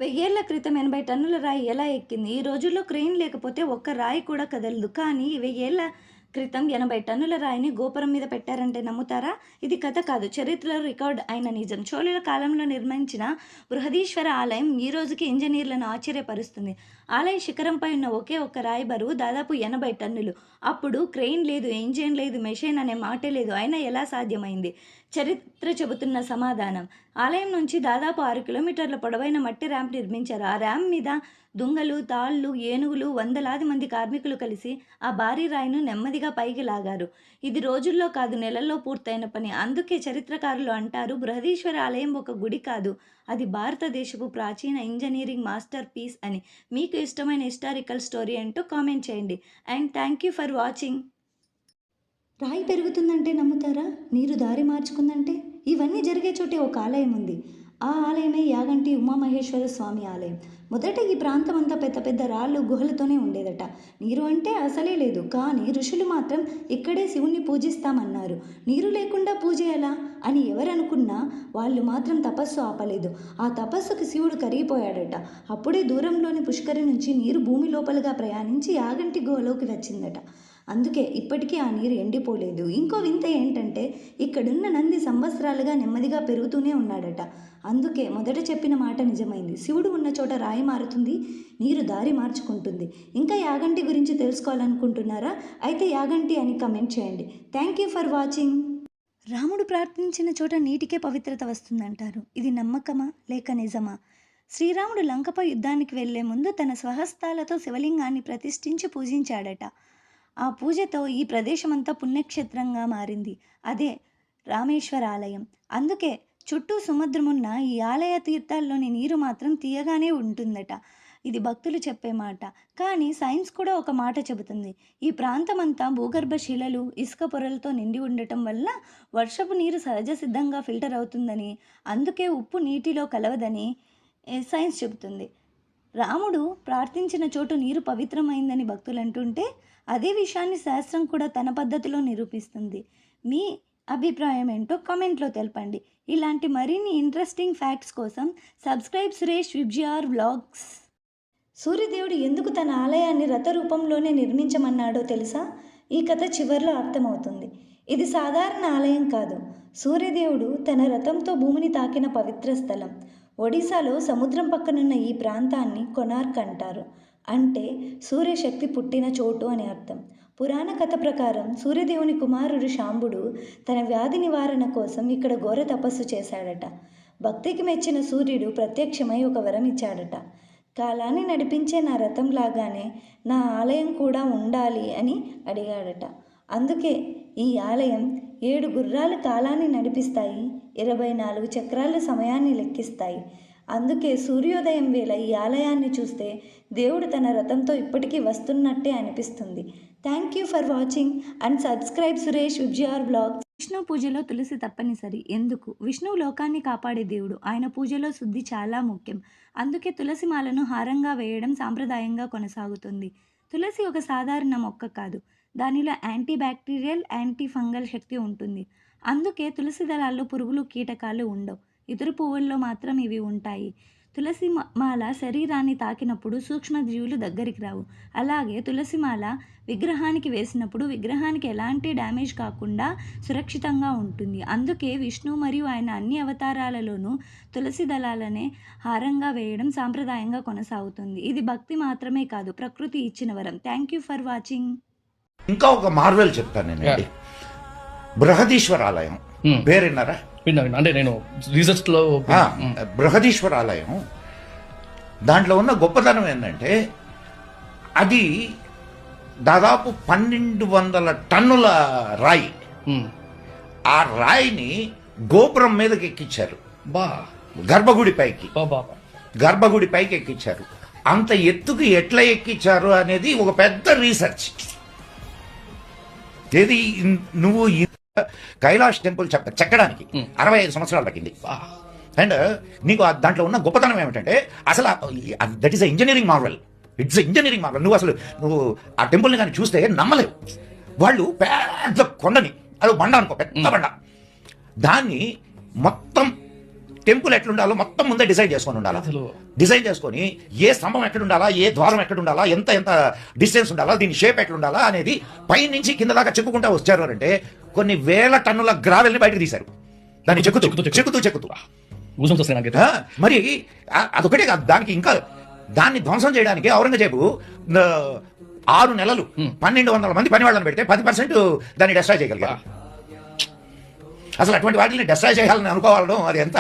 వెయ్యేళ్ల క్రితం 80 టన్నుల రాయి ఎలా ఎక్కింది? ఈ రోజుల్లో క్రెయిన్ లేకపోతే ఒక్క రాయి కూడా కదలదు. కానీ 1000 క్రితం 80 టన్నుల రాయిని గోపురం మీద పెట్టారంటే నమ్ముతారా? ఇది కథ కాదు, చరిత్రలో రికార్డ్ అయిన నిజం. చోళుల కాలంలో నిర్మించిన బృహదీశ్వర ఆలయం ఈ రోజుకి ఇంజనీర్లను ఆశ్చర్యపరుస్తుంది. ఆలయ శిఖరంపై ఉన్న ఒకే ఒక్క రాయి బరువు దాదాపు 80 టన్నులు. అప్పుడు క్రెయిన్ లేదు, ఇంజిన్ లేదు, మెషిన్ అనే మాటే లేదు. అయినా ఎలా సాధ్యమైంది? చరిత్ర చెబుతున్న సమాధానం. ఆలయం నుంచి దాదాపు 6 కిలోమీటర్ల పొడవైన మట్టి ర్యాంప్ నిర్మించారు. ఆ ర్యాంప్ మీద దుంగలు, తాళ్ళు, ఏనుగులు, వందలాది మంది కార్మికులు కలిసి ఆ భారీ రాయిను నెమ్మదిగా పైకి లాగారు. ఇది రోజుల్లో కాదు, నెలల్లో పూర్తయిన పని. అందుకే చరిత్రకారులు అంటారు, బృహదీశ్వర ఆలయం ఒక గుడి కాదు, అది భారతదేశపు ప్రాచీన ఇంజనీరింగ్ మాస్టర్ పీస్ అని. మీకు ఇష్టమైన హిస్టారికల్ స్టోరీ అంటూ కామెంట్ చేయండి. And thank you for watching. రాయి పెరుగుతుందంటే నమ్ముతారా? నీరు దారి మార్చుకుందంటే? ఇవన్నీ జరిగే చోటే ఒక ఆలయం ఉంది. ఆ ఆలయమే యాగంటి ఉమామహేశ్వర స్వామి ఆలయం. మొదట ఈ ప్రాంతం అంతా పెద్ద పెద్ద రాళ్ళు, గుహలతోనే ఉండేదట. నీరు అంటే అసలే లేదు. కానీ ఋషులు మాత్రం ఇక్కడే శివుణ్ణి పూజిస్తామన్నారు. నీరు లేకుండా పూజ ఎలా అని ఎవరనుకున్నా వాళ్ళు మాత్రం తపస్సు ఆపలేదు. ఆ తపస్సుకు శివుడు కరిగిపోయాడట. అప్పుడే దూరంలోని పుష్కరి నుంచి నీరు భూమి లోపలగా ప్రయాణించి యాగంటి గుహలోకి వచ్చిందట. అందుకే ఇప్పటికీ ఆ నీరు ఎండిపోలేదు. ఇంకో వింత ఏంటంటే, ఇక్కడున్న నంది సంవత్సరాలుగా నెమ్మదిగా పెరుగుతూనే ఉన్నాడట. అందుకే మొదట చెప్పిన మాట నిజమైంది. శివుడు ఉన్న చోట రాయి మారుతుంది, నీరు దారి మార్చుకుంటుంది. ఇంకా యాగంటి గురించి తెలుసుకోవాలనుకుంటున్నారా? అయితే యాగంటి అని కమెంట్ చేయండి. Thank you for watching. రాముడు ప్రార్థించిన చోట నీటికే పవిత్రత వస్తుందంటారు. ఇది నమ్మకమా లేక నిజమా? శ్రీరాముడు లంకపై యుద్ధానికి వెళ్లే ముందు తన స్వహస్తాలతో శివలింగాన్ని ప్రతిష్ఠించి పూజించాడట. ఆ పూజతో ఈ ప్రదేశమంతా పుణ్యక్షేత్రంగా మారింది. అదే రామేశ్వర ఆలయం. అందుకే చుట్టూ సముద్రమున్న ఈ ఆలయ తీర్థాల్లోని నీరు మాత్రం తీయగానే ఉంటుందట. ఇది భక్తులు చెప్పే మాట. కానీ సైన్స్ కూడా ఒక మాట చెబుతుంది. ఈ ప్రాంతమంతా భూగర్భ శిలలు, ఇసుక పొరలతో నిండి ఉండటం వల్ల వర్షపు నీరు సహజ సిద్ధంగా ఫిల్టర్ అవుతుందని, అందుకే ఉప్పు నీటిలో కలవదని సైన్స్ చెబుతుంది. రాముడు ప్రార్థించిన చోటు నీరు పవిత్రమైందని భక్తులు అంటుంటే, అదే విషయాన్ని శాస్త్రం కూడా తన పద్ధతిలో నిరూపిస్తుంది. మీ అభిప్రాయం ఏంటో కామెంట్లో తెలపండి. ఇలాంటి మరిన్ని ఇంట్రెస్టింగ్ ఫ్యాక్ట్స్ కోసం సబ్స్క్రైబ్ సురేష్ విబ్జిఆర్ వ్లాగ్స్. సూర్యదేవుడు ఎందుకు తన ఆలయాన్ని రథ రూపంలోనే నిర్మించమన్నాడో తెలుసా? ఈ కథ చివర్లో అర్థమవుతుంది. ఇది సాధారణ ఆలయం కాదు. సూర్యదేవుడు తన రథంతో భూమిని తాకిన పవిత్ర స్థలం. ఒడిశాలో సముద్రం పక్కనున్న ఈ ప్రాంతాన్ని కొనార్క్ అంటారు. అంటే సూర్యశక్తి పుట్టిన చోటు అని అర్థం. పురాణ కథ ప్రకారం సూర్యదేవుని కుమారుడు శాంబుడు తన వ్యాధి నివారణ కోసం ఇక్కడ ఘోర తపస్సు చేశాడట. భక్తికి మెచ్చిన సూర్యుడు ప్రత్యక్షమై ఒక వరం ఇచ్చాడట. కాలాన్ని నడిపించే నా రథం లాగానే నా ఆలయం కూడా ఉండాలి అని అడిగాడట. అందుకే ఈ ఆలయం 7 గుర్రాలు కాలాన్ని నడిపిస్తాయి, 24 చక్రాల సమయాన్ని లెక్కిస్తాయి. అందుకే సూర్యోదయం వేళ ఈ ఆలయాన్ని చూస్తే దేవుడు తన రథంతో ఇప్పటికీ వస్తున్నట్టే అనిపిస్తుంది. Thank you for watching and subscribe Suresh VIBGYOR blogs. Vishnu పూజలో తులసి తప్పనిసరి. ఎందుకు? విష్ణువు లోకాన్ని కాపాడే దేవుడు. ఆయన పూజలో శుద్ధి చాలా ముఖ్యం. అందుకే తులసి మాలను హారంగా వేయడం సాంప్రదాయంగా కొనసాగుతుంది. తులసి ఒక సాధారణ మొక్క కాదు. దానిలో యాంటీ బ్యాక్టీరియల్, యాంటీ ఫంగల్ శక్తి ఉంటుంది. అందుకే తులసి దళాల్లో పురుగులు, కీటకాలు ఉండవు. ఇతర పువ్వుల్లో మాత్రం ఇవి ఉంటాయి. తులసి మాల శరీరాన్ని తాకినప్పుడు సూక్ష్మజీవులు దగ్గరికి రావు. అలాగే తులసి మాల విగ్రహానికి వేసినప్పుడు విగ్రహానికి ఎలాంటి డ్యామేజ్ కాకుండా సురక్షితంగా ఉంటుంది. అందుకే విష్ణు మరియు ఆయన అన్ని అవతారాలలోనూ తులసి దళాలనే హారంగా వేయడం సాంప్రదాయంగా కొనసాగుతుంది. ఇది భక్తి మాత్రమే కాదు, ప్రకృతి ఇచ్చిన వరం. Thank you for watching. ఇంకా ఒక మార్వెల్ చెప్తాను నేను. బృహదీశ్వర ఆలయం పేరున్నారా? అంటే నేను రీసెర్చ్ లో బృహదీశ్వర ఆలయం, దాంట్లో ఉన్న గొప్పతనం ఏంటంటే అది దాదాపు 1200 టన్నుల రాయి. ఆ రాయిని గోపురం మీదకి ఎక్కించారు, గర్భగుడి పైకి ఎక్కించారు. అంత ఎత్తుకు ఎట్లా ఎక్కించారు అనేది ఒక పెద్ద రీసెర్చ్. ఏది నువ్వు కైలాష్ టెంపుల్ చెక్కడానికి 65 సంవత్సరాలు పట్టింది. అండ్ నీకు దాంట్లో ఉన్న గొప్పతనం ఏమిటంటే అసలు that is engineering Marvel. It's engineering Marvel. నువ్వు ఆ టెంపుల్ని కానీ చూస్తే నమ్మలేవు. వాళ్ళు పెద్ద కొండని, అది బండ అనుకో, పెద్ద బండ, దాన్ని మొత్తం టెంపుల్ ఎట్లుండాలో మొత్తం ముందే డిసైడ్ చేసుకొని ఉండాలి. అసలు డిజైన్ చేసుకొని ఏ స్తంభం ఎక్కడ ఉండాలా, ఏ ద్వారం ఎక్కడ ఉండాలా, ఎంత ఎంత డిస్టెన్స్ ఉండాలా, దీని షేప్ ఎట్లా ఉండాలా అనేది పై నుంచి కింద దాకా చెప్పుకుంటా వచ్చారు అంటే కొన్ని వేల టన్నుల గ్రావెల్ని బయటకు తీశారు దాన్ని చెక్కుతూ. ఊసం వస్తాయి నాకైతే. మరి అదొకటే కాదు, దానికి ఇంకా దాన్ని ధ్వంసం చేయడానికి ఔరంగజేబు 6 నెలలు 1200 మంది పని వాళ్ళని పెడితే 10% దాన్ని డెస్ట్రాయ్ చేయగలిగారు. అసలు అటువంటి వాటిని డెస్ట్రాయ్ చేయాలని అనుకోవాలడం అది ఎంత